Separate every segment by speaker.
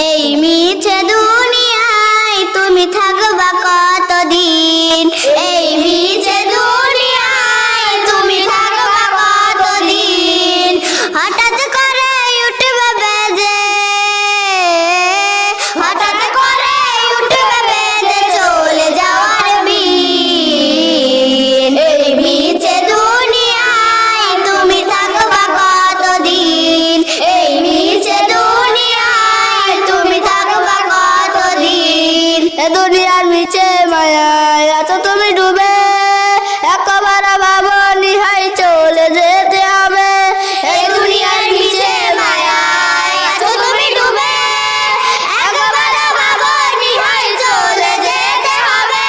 Speaker 1: এই মিছে দুনিয়ায় তুমি থাকবা কতদিন, এই মিছে দুনিয়ায় তুমি থাকবা কতদিন। হঠাৎ করে উঠবে বেজে, হঠাৎ করে উঠবে বেজে চলে যাওয়ার বিন। এই মিছে দুনিয়ায় তুমি থাকবা কতদিন, এই মিছে দুনিয়ায় তুমি থাকবা কতদিন। এ দুনিয়ার মিছে মায়ায় আছো তুমি ডুবে, একবার ভাবনি হাই চলে যেতে হবে। এই দুনিয়ার মিছে মায়ায় আছো তুমি ডুবে, একবার ভাবনি হাই চলে যেতে হবে।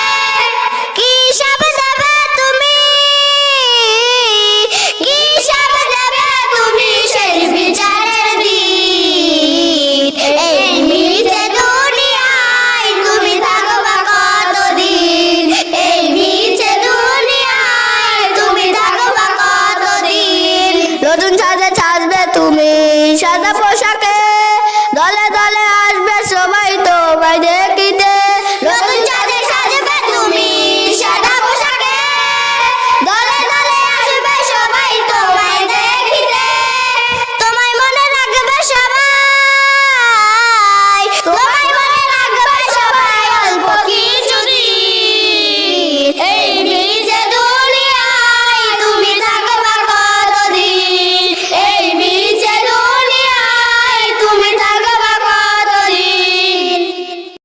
Speaker 1: কি সব দেবে তুমি, কি সব দেবে তুমি সেই বিচারের দিন। এই মিছে দুনিয়ায় তুমি থাকবা কতদিন, এই মিছে দুনিয়ায় তুমি থাকবা কতদিন। নতুন সাজে সাজবে তুমি সাদা পোশাকে,